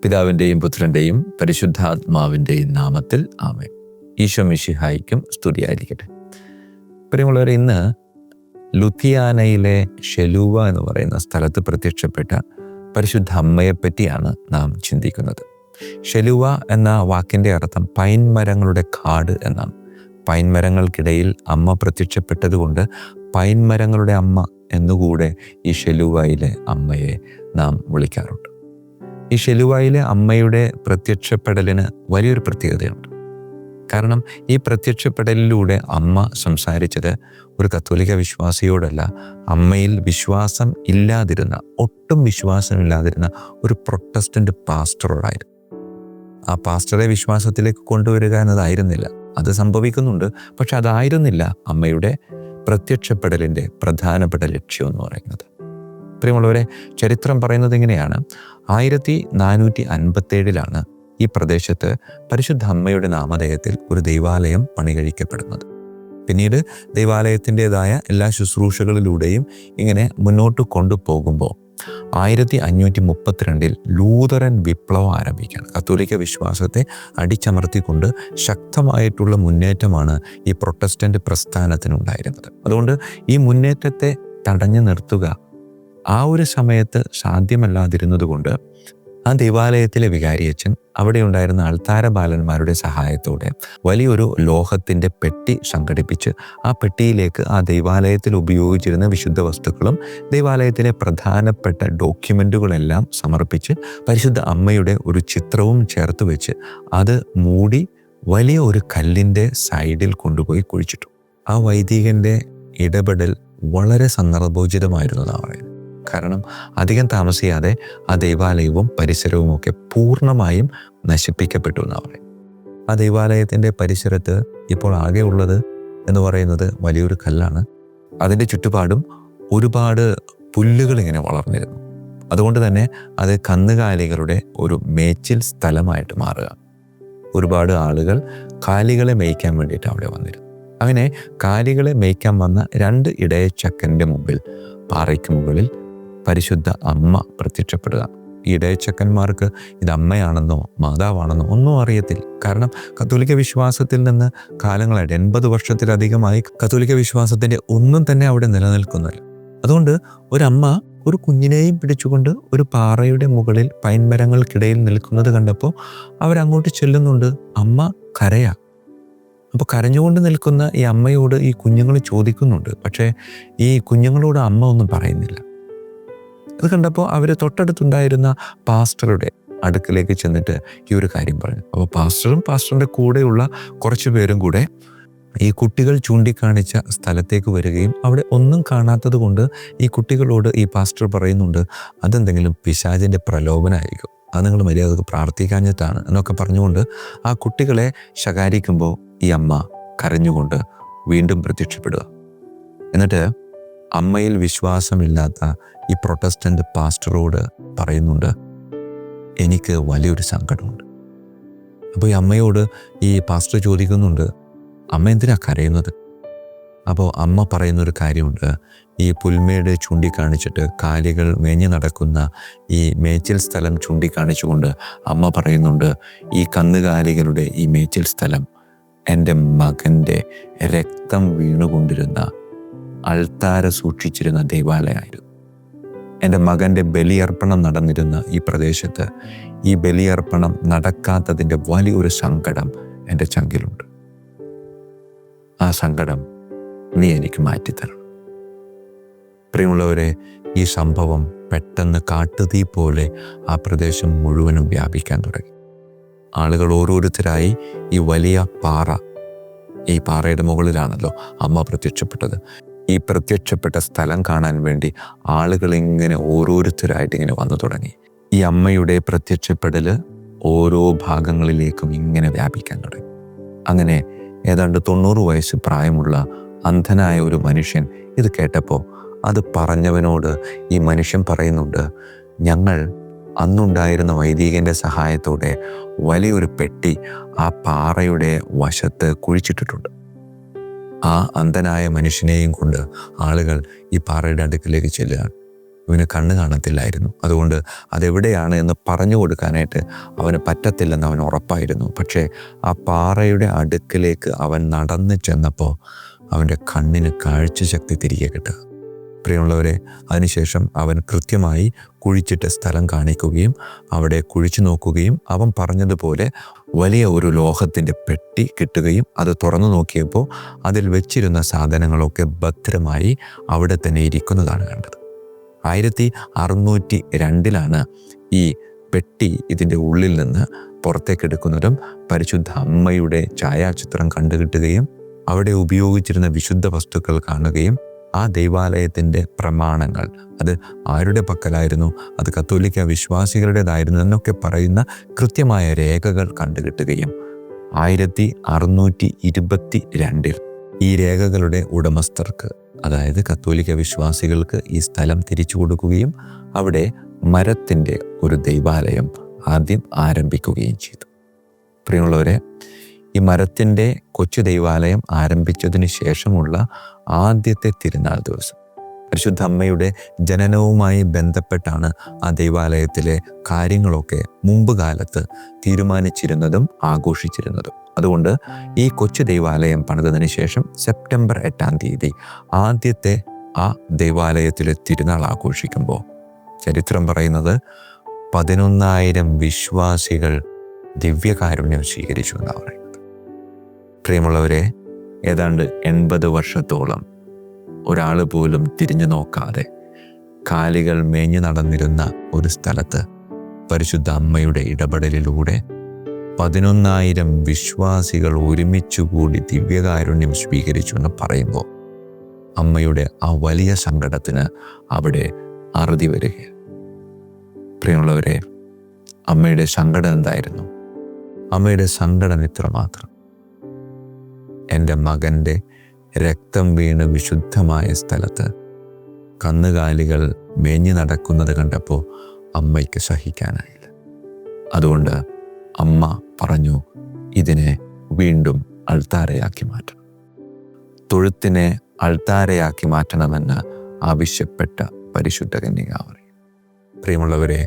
പിതാവിൻ്റെയും പുത്രൻ്റെയും പരിശുദ്ധാത്മാവിൻ്റെയും നാമത്തിൽ ആമേൻ. ഈശോ മിശിഹായ്ക്കും സ്തുതിയായിരിക്കട്ടെ. പ്രിയമുള്ളവരെ, ഇന്ന് ലുധിയാനയിലെ ഷെലൂവ എന്ന് പറയുന്ന സ്ഥലത്ത് പ്രത്യക്ഷപ്പെട്ട പരിശുദ്ധ അമ്മയെപ്പറ്റിയാണ് നാം ചിന്തിക്കുന്നത്. ഷെലൂവ എന്ന വാക്കിൻ്റെ അർത്ഥം പൈൻ മരങ്ങളുടെ കാട് എന്നാണ്. പൈൻ മരങ്ങൾക്കിടയിൽ അമ്മ പ്രത്യക്ഷപ്പെട്ടതുകൊണ്ട് പൈൻ മരങ്ങളുടെ അമ്മ എന്നുകൂടെ ഈ ഷെലൂവയിലെ അമ്മയെ നാം വിളിക്കാറുണ്ട്. ഈ ഷെലൂവയിലെ അമ്മയുടെ പ്രത്യക്ഷപ്പെടലിന് വലിയൊരു പ്രത്യേകതയുണ്ട്. കാരണം ഈ പ്രത്യക്ഷപ്പെടലിലൂടെ അമ്മ സംസാരിച്ചത് ഒരു കത്തോലിക്ക വിശ്വാസിയോടല്ല, അമ്മയിൽ വിശ്വാസം ഇല്ലാതിരുന്ന, ഒട്ടും വിശ്വാസമില്ലാതിരുന്ന ഒരു പ്രൊട്ടസ്റ്റന്റ് പാസ്റ്ററോടായിരുന്നു. ആ പാസ്റ്ററെ വിശ്വാസത്തിലേക്ക് കൊണ്ടുവരിക എന്നതായിരുന്നില്ല. അത് സംഭവിക്കുന്നുണ്ട്, പക്ഷെ അതായിരുന്നില്ല അമ്മയുടെ പ്രത്യക്ഷപ്പെടലിൻ്റെ പ്രധാനപ്പെട്ട ലക്ഷ്യം എന്ന് പറയുന്നത്. പ്രിയമുള്ളവരെ, ചരിത്രം പറയുന്നത് ഇങ്ങനെയാണ്. 1457 ഈ പ്രദേശത്ത് പരിശുദ്ധ അമ്മയുടെ നാമധേയത്തിൽ ഒരു ദൈവാലയം പണികഴിക്കപ്പെടുന്നത്. പിന്നീട് ദൈവാലയത്തിൻ്റെതായ എല്ലാ ശുശ്രൂഷകളിലൂടെയും ഇങ്ങനെ മുന്നോട്ട് കൊണ്ടുപോകുമ്പോൾ 1532 ലൂതറൻ വിപ്ലവം ആരംഭിക്കുകയാണ്. കത്തോലിക്ക വിശ്വാസത്തെ അടിച്ചമർത്തിക്കൊണ്ട് ശക്തമായിട്ടുള്ള മുന്നേറ്റമാണ് ഈ പ്രൊട്ടസ്റ്റന്റ് പ്രസ്ഥാനത്തിനുണ്ടായിരുന്നത്. അതുകൊണ്ട് ഈ മുന്നേറ്റത്തെ തടഞ്ഞു നിർത്തുക ആ ഒരു സമയത്ത് സാധ്യമല്ലാതിരുന്നത് കൊണ്ട് ആ ദൈവാലയത്തിലെ വികാരിയച്ഛൻ അവിടെ ഉണ്ടായിരുന്ന അൾത്താര ബാലന്മാരുടെ സഹായത്തോടെ വലിയൊരു ലോഹത്തിൻ്റെ പെട്ടി സംഘടിപ്പിച്ച് ആ പെട്ടിയിലേക്ക് ആ ദൈവാലയത്തിൽ ഉപയോഗിച്ചിരുന്ന വിശുദ്ധ വസ്തുക്കളും ദൈവാലയത്തിലെ പ്രധാനപ്പെട്ട ഡോക്യുമെൻറ്റുകളെല്ലാം സമർപ്പിച്ച് പരിശുദ്ധ അമ്മയുടെ ഒരു ചിത്രവും ചേർത്ത് വെച്ച് അത് മൂടി വലിയ ഒരു കല്ലിൻ്റെ സൈഡിൽ കൊണ്ടുപോയി കുഴിച്ചിട്ടു. ആ വൈദികൻ്റെ ഇടപെടൽ വളരെ സന്ദർഭോചിതമായിരുന്നതാണ് പറയുന്നത്. കാരണം അധികം താമസിയാതെ ആ ദൈവാലയവും പരിസരവും ഒക്കെ പൂർണ്ണമായും നശിപ്പിക്കപ്പെട്ടു എന്നാണ് പറയുന്നത്. ആ ദൈവാലയത്തിൻ്റെ പരിസരത്ത് ഇപ്പോൾ ആകെ ഉള്ളത് എന്ന് പറയുന്നത് വലിയൊരു കല്ലാണ്. അതിൻ്റെ ചുറ്റുപാടും ഒരുപാട് പുല്ലുകൾ ഇങ്ങനെ വളർന്നിരുന്നു. അതുകൊണ്ട് തന്നെ അത് കന്നുകാലികളുടെ ഒരു മേച്ചിൽ സ്ഥലമായിട്ട് മാറുക. ഒരുപാട് ആളുകൾ കാലികളെ മേയ്ക്കാൻ വേണ്ടിയിട്ട് അവിടെ വന്നിരുന്നു. അങ്ങനെ കാലികളെ മേയ്ക്കാൻ വന്ന 2 ഇടയച്ചക്കൻ്റെ മുമ്പിൽ, പാറയ്ക്ക് മുകളിൽ പരിശുദ്ധ അമ്മ പ്രത്യക്ഷപ്പെടുക. ഈ ഇടയച്ചക്കന്മാർക്ക് ഇത് അമ്മയാണെന്നോ മാതാവാണെന്നോ ഒന്നും അറിയത്തില്ല. കാരണം കത്തോലിക്ക വിശ്വാസത്തിൽ നിന്ന് കാലങ്ങളായിട്ട് 80 വർഷത്തിലധികമായി കത്തോലിക്ക വിശ്വാസത്തിൻ്റെ ഒന്നും തന്നെ അവിടെ നിലനിൽക്കുന്നില്ല. അതുകൊണ്ട് ഒരമ്മ ഒരു കുഞ്ഞിനെയും പിടിച്ചുകൊണ്ട് ഒരു പാറയുടെ മുകളിൽ പൈൻമരങ്ങൾക്കിടയിൽ നിൽക്കുന്നത് കണ്ടപ്പോൾ അവരങ്ങോട്ട് ചെല്ലുന്നുണ്ട്. അമ്മ കരയാ. അപ്പോൾ കരഞ്ഞുകൊണ്ട് നിൽക്കുന്ന ഈ അമ്മയോട് ഈ കുഞ്ഞുങ്ങൾ ചോദിക്കുന്നുണ്ട്. പക്ഷേ ഈ കുഞ്ഞുങ്ങളോട് അമ്മ ഒന്നും പറയുന്നില്ല. അത് കണ്ടപ്പോൾ അവർ തൊട്ടടുത്തുണ്ടായിരുന്ന പാസ്റ്ററുടെ അടുക്കിലേക്ക് ചെന്നിട്ട് ഈ ഒരു കാര്യം പറഞ്ഞു. അപ്പോൾ പാസ്റ്ററും പാസ്റ്ററിൻ്റെ കൂടെയുള്ള കുറച്ച് പേരും കൂടെ ഈ കുട്ടികൾ ചൂണ്ടിക്കാണിച്ച സ്ഥലത്തേക്ക് വരികയും അവിടെ ഒന്നും കാണാത്തത് കൊണ്ട് ഈ കുട്ടികളോട് ഈ പാസ്റ്റർ പറയുന്നുണ്ട്, അതെന്തെങ്കിലും പിശാചിൻ്റെ പ്രലോഭനമായിരിക്കും, അത് നിങ്ങൾ മര്യാദക്ക് പ്രാർത്ഥിക്കാഞ്ഞിട്ടാണ് എന്നൊക്കെ പറഞ്ഞുകൊണ്ട് ആ കുട്ടികളെ ശകാരിക്കുമ്പോൾ ഈ അമ്മ കരഞ്ഞുകൊണ്ട് വീണ്ടും പ്രത്യക്ഷപ്പെടുക. എന്നിട്ട് അമ്മയിൽ വിശ്വാസമില്ലാത്ത ഈ പ്രൊട്ടസ്റ്റന്റ് പാസ്റ്ററോട് പറയുന്നുണ്ട്, എനിക്ക് വലിയൊരു സങ്കടമുണ്ട്. അപ്പോൾ ഈ അമ്മയോട് ഈ പാസ്റ്റർ ചോദിക്കുന്നുണ്ട്, അമ്മ എന്തിനാ കരയുന്നത്? അപ്പോൾ അമ്മ പറയുന്നൊരു കാര്യമുണ്ട്. ഈ പുൽമേട് ചൂണ്ടിക്കാണിച്ചിട്ട് കാലികൾ മേഞ്ഞു നടക്കുന്ന ഈ മേച്ചിൽ സ്ഥലം ചൂണ്ടിക്കാണിച്ചുകൊണ്ട് അമ്മ പറയുന്നുണ്ട്, ഈ കന്നുകാലികളുടെ ഈ മേച്ചിൽ സ്ഥലം എൻ്റെ മകൻ്റെ രക്തം വീണുകൊണ്ടിരുന്ന അൾത്താര സൂക്ഷിച്ചിരുന്ന ദൈവാലയമായിരുന്നു. എൻ്റെ മകൻ്റെ ബലിയർപ്പണം നടന്നിരുന്ന ഈ പ്രദേശത്ത് ഈ ബലിയർപ്പണം നടക്കാത്തതിൻ്റെ വലിയൊരു സങ്കടം എൻ്റെ ചങ്കിലുണ്ട്. ആ സങ്കടം നീ എനിക്ക് മാറ്റിത്തരണം. പ്രിയമുള്ളവരെ, ഈ സംഭവം പെട്ടെന്ന് കാട്ടുതീ പോലെ ആ പ്രദേശം മുഴുവനും വ്യാപിക്കാൻ തുടങ്ങി. ആളുകൾ ഓരോരുത്തരായി ഈ വലിയ പാറ, ഈ പാറയുടെ മുകളിലാണല്ലോ അമ്മ പ്രത്യക്ഷപ്പെട്ടത്, ഈ പ്രത്യക്ഷപ്പെട്ട സ്ഥലം കാണാൻ വേണ്ടി ആളുകൾ ഇങ്ങനെ ഓരോരുത്തരായിട്ട് ഇങ്ങനെ വന്നു തുടങ്ങി. ഈ അമ്മയുടെ പ്രത്യക്ഷപ്പെടൽ ഓരോ ഭാഗങ്ങളിലേക്കും ഇങ്ങനെ വ്യാപിക്കാൻ തുടങ്ങി. അങ്ങനെ ഏതാണ്ട് 90 വയസ്സ് പ്രായമുള്ള അന്ധനായ ഒരു മനുഷ്യൻ ഇത് കേട്ടപ്പോൾ അത് പറഞ്ഞവനോട് ഈ മനുഷ്യൻ പറയുന്നുണ്ട്, ഞങ്ങൾ അന്നുണ്ടായിരുന്ന വൈദികൻ്റെ സഹായത്തോടെ വലിയൊരു പെട്ടി ആ പാറയുടെ വശത്ത് കുഴിച്ചിട്ടിട്ടുണ്ട്. ആ അന്ധനായ മനുഷ്യനെയും കൊണ്ട് ആളുകൾ ഈ പാറയുടെ അടുക്കിലേക്ക് ചെല്ലുകയാണ്. ഇവന് കണ്ണ് കാണത്തില്ലായിരുന്നു. അതുകൊണ്ട് അതെവിടെയാണ് എന്ന് പറഞ്ഞു കൊടുക്കാനായിട്ട് അവന് പറ്റത്തില്ലെന്ന് അവൻ ഉറപ്പായിരുന്നു. പക്ഷേ ആ പാറയുടെ അടുക്കിലേക്ക് അവൻ നടന്നു ചെന്നപ്പോൾ അവൻ്റെ കണ്ണിന് കാഴ്ചശക്തി തിരികെ കിട്ടുക. പ്രിയമുള്ളവരെ, അതിനുശേഷം അവൻ കൃത്യമായി കുഴിച്ചിട്ട സ്ഥലം കാണിക്കുകയും അവിടെ കുഴിച്ചു നോക്കുകയും അവൻ പറഞ്ഞതുപോലെ വലിയ ഒരു ലോഹത്തിൻ്റെ പെട്ടി കിട്ടുകയും അത് തുറന്നു നോക്കിയപ്പോൾ അതിൽ വെച്ചിരുന്ന സാധനങ്ങളൊക്കെ ഭദ്രമായി അവിടെ തന്നെ ഇരിക്കുന്നതാണ് കണ്ടത്. 1602 ഈ പെട്ടി ഇതിൻ്റെ ഉള്ളിൽ നിന്ന് പുറത്തേക്കെടുക്കുന്നതും പരിശുദ്ധ അമ്മയുടെ ഛായാചിത്രം കണ്ടുകിട്ടുകയും അവിടെ ഉപയോഗിച്ചിരുന്ന വിശുദ്ധ വസ്തുക്കൾ കാണുകയും ആ ദൈവാലയത്തിൻ്റെ പ്രമാണങ്ങൾ അത് ആരുടെ പക്കലായിരുന്നു, അത് കത്തോലിക്ക വിശ്വാസികളുടേതായിരുന്നു എന്നൊക്കെ പറയുന്ന കൃത്യമായ രേഖകൾ കണ്ടുകിട്ടുകയും 1622 ഈ രേഖകളുടെ ഉടമസ്ഥർക്ക്, അതായത് കത്തോലിക്ക വിശ്വാസികൾക്ക് ഈ സ്ഥലം തിരിച്ചു കൊടുക്കുകയും അവിടെ മരത്തിൻ്റെ ഒരു ദൈവാലയം ആദ്യം ആരംഭിക്കുകയും ചെയ്തു. പ്രിയമുള്ളവരെ, ഈ മരത്തിൻ്റെ കൊച്ചു ദൈവാലയം ആരംഭിച്ചതിന് ശേഷമുള്ള ആദ്യത്തെ തിരുനാൾ ദിവസം പരിശുദ്ധ അമ്മയുടെ ജനനവുമായി ബന്ധപ്പെട്ടാണ് ആ ദൈവാലയത്തിലെ കാര്യങ്ങളൊക്കെ മുമ്പ് കാലത്ത് തീരുമാനിച്ചിരുന്നതും ആഘോഷിച്ചിരുന്നതും. അതുകൊണ്ട് ഈ കൊച്ചു ദൈവാലയം പണിതതിന് ശേഷം സെപ്റ്റംബർ 8 ആദ്യത്തെ ആ ദൈവാലയത്തിലെ തിരുനാൾ ആഘോഷിക്കുമ്പോൾ ചരിത്രം പറയുന്നത് 11,000 വിശ്വാസികൾ ദിവ്യകാരുണ്യം സ്വീകരിച്ചു എന്നാണ് പറയുന്നത്. പ്രിയമുള്ളവരെ, ഏതാണ്ട് 80 വർഷത്തോളം ഒരാൾ പോലും തിരിഞ്ഞു നോക്കാതെ കാലികൾ മേഞ്ഞു നടന്നിരുന്ന ഒരു സ്ഥലത്ത് പരിശുദ്ധ അമ്മയുടെ ഇടപെടലിലൂടെ 11,000 വിശ്വാസികൾ ഒരുമിച്ചുകൂടി ദിവ്യകാരുണ്യം സ്വീകരിച്ചു എന്ന് പറയുമ്പോൾ അമ്മയുടെ ആ വലിയ സങ്കടത്തിന് അവിടെ അറുതി വരികയാണ്. പ്രിയമുള്ളവരെ, അമ്മയുടെ സങ്കടം എന്തായിരുന്നു? അമ്മയുടെ സങ്കടം ഇത്രമാത്രം: എൻ്റെ മകൻ്റെ രക്തം വീണ് വിശുദ്ധമായ സ്ഥലത്ത് കന്നുകാലികൾ മേഞ്ഞു നടക്കുന്നത് കണ്ടപ്പോൾ അമ്മയ്ക്ക് സഹിക്കാനായില്ല. അതുകൊണ്ട് അമ്മ പറഞ്ഞു, ഇതിനെ വീണ്ടും അൾത്താരയാക്കി മാറ്റണം, തൊഴുത്തിനെ അൾത്താരയാക്കി മാറ്റണമെന്ന് ആവശ്യപ്പെട്ട പരിശുദ്ധ കന്യകാമറിയം. പ്രിയമുള്ളവരെ,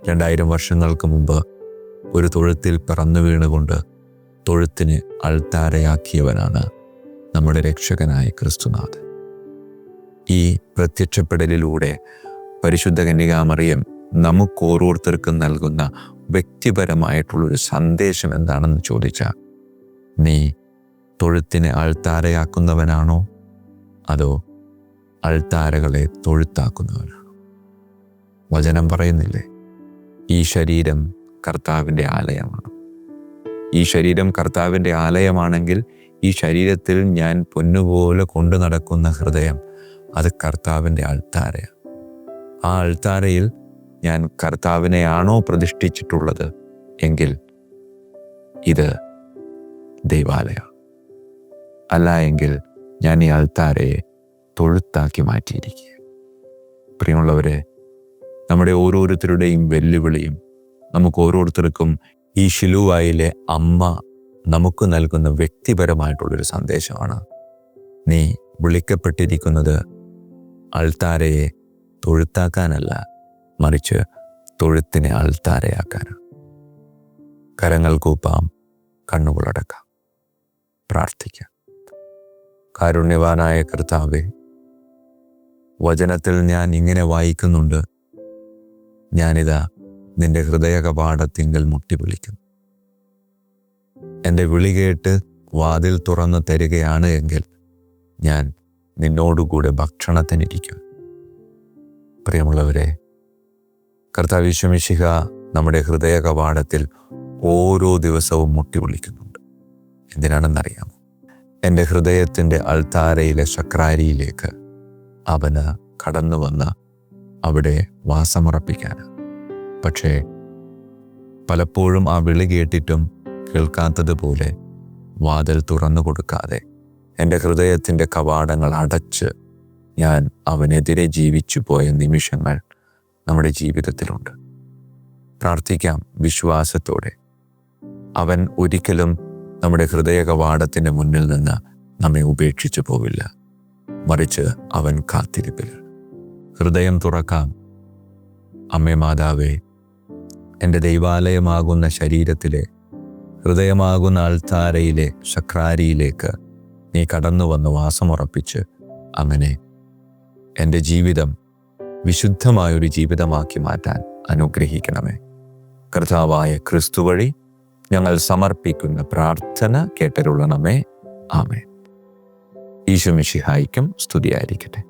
2000 വർഷങ്ങൾക്ക് മുമ്പ് ഒരു തൊഴുത്തിൽ പിറന്നു വീണുകൊണ്ട് തൊഴുത്തിന് അൾത്താരയാക്കിയവനാണ് നമ്മുടെ രക്ഷകനായ ക്രിസ്തുനാഥൻ. ഈ പ്രത്യക്ഷപ്പെടലിലൂടെ പരിശുദ്ധ കന്യകാമറിയം നമുക്കോരോരുത്തർക്കും നൽകുന്ന വ്യക്തിപരമായിട്ടുള്ളൊരു സന്ദേശം എന്താണെന്ന് ചോദിച്ചാൽ, നീ തൊഴുത്തിനെ അൾത്താരയാക്കുന്നവനാണോ അതോ അൾത്താരകളെ തൊഴുത്താക്കുന്നവനാണോ? വചനം പറയുന്നില്ലേ, ഈ ശരീരം കർത്താവിൻ്റെ ആലയമാണ്. ഈ ശരീരം കർത്താവിൻ്റെ ആലയമാണെങ്കിൽ ഈ ശരീരത്തിൽ ഞാൻ പൊന്നുപോലെ കൊണ്ടു നടക്കുന്ന ഹൃദയം അത് കർത്താവിൻ്റെ അൾത്താരയാണ്. ആ അൾത്താരയിൽ ഞാൻ കർത്താവിനെയാണോ പ്രതിഷ്ഠിച്ചിട്ടുള്ളത് എങ്കിൽ ഇത് ദൈവാലയം. അല്ല എങ്കിൽ ഞാൻ ഈ അൾത്താരയെ തൊഴുത്താക്കി മാറ്റിയിരിക്കുക. പ്രിയമുള്ളവരെ, നമ്മുടെ ഓരോരുത്തരുടെയും വെല്ലുവിളിയും നമുക്ക് ഓരോരുത്തർക്കും ഈ ശിലുവായിലെ അമ്മ നമുക്ക് നൽകുന്ന വ്യക്തിപരമായിട്ടുള്ളൊരു സന്ദേശമാണ്. നീ വിളിക്കപ്പെട്ടിരിക്കുന്നത് അൾത്താരയെ തൊഴുത്താക്കാനല്ല, മറിച്ച് തൊഴുത്തിനെ അൾത്താരയാക്കാനാണ്. കരങ്ങൾ കൂപ്പാം, കണ്ണുകളടക്കാം, പ്രാർത്ഥിക്കാം. കാരുണ്യവാനായ കർത്താവേ, വചനത്തിൽ ഞാൻ ഇങ്ങനെ വായിക്കുന്നുണ്ട്, ഞാനിതാ നിന്റെ ഹൃദയ കവാടത്തിങ്കൽ മുട്ടി വിളിക്കുന്നു. എൻ്റെ വിളി കേട്ട് വാതിൽ തുറന്നു തരികയാണ് എങ്കിൽ ഞാൻ നിന്നോടുകൂടെ ഭക്ഷണത്തിനിരിക്കും. പ്രിയമുള്ളവരെ, കർത്താവ് യേശു മിശിഹ നമ്മുടെ ഹൃദയ കവാടത്തിൽ ഓരോ ദിവസവും മുട്ടി വിളിക്കുന്നുണ്ട്. എന്തിനാണെന്നറിയാമോ? എൻ്റെ ഹൃദയത്തിൻ്റെ അൾത്താരയിലെ ശക്രാരിയിലേക്ക് അവന് കടന്നു വന്ന് അവിടെ വാസമുറപ്പിക്കാനാണ്. പക്ഷേ പലപ്പോഴും ആ വിളി കേട്ടിട്ടും കേൾക്കാത്തതുപോലെ വാതിൽ തുറന്നു കൊടുക്കാതെ എൻ്റെ ഹൃദയത്തിൻ്റെ കവാടങ്ങൾ അടച്ച് ഞാൻ അവനെതിരെ ജീവിച്ചു പോയ നിമിഷങ്ങൾ നമ്മുടെ ജീവിതത്തിലുണ്ട്. പ്രാർത്ഥിക്കാം വിശ്വാസത്തോടെ. അവൻ ഒരിക്കലും നമ്മുടെ ഹൃദയ കവാടത്തിൻ്റെ മുന്നിൽ നിന്ന് നമ്മെ ഉപേക്ഷിച്ചു പോവില്ല, മറിച്ച് അവൻ കാത്തിരിപ്പിൽ. ഹൃദയം തുറക്കാം. അമ്മേ മാതാവേ, എൻ്റെ ദൈവാലയമാകുന്ന ശരീരത്തിലെ, ഹൃദയമാകുന്ന അൾത്താരയിലെ ശക്രാരിയിലേക്ക് നീ കടന്നു വന്ന് വാസമുറപ്പിച്ച് അങ്ങനെ എൻ്റെ ജീവിതം വിശുദ്ധമായൊരു ജീവിതമാക്കി മാറ്റാൻ അനുഗ്രഹിക്കണമേ. കർത്താവായ ക്രിസ്തു വഴി ഞങ്ങൾ സമർപ്പിക്കുന്ന പ്രാർത്ഥന കേട്ടരുളണമേ. ആമേൻ. ഈശോ മിശിഹായ്ക്കും സ്തുതിയായിരിക്കട്ടെ.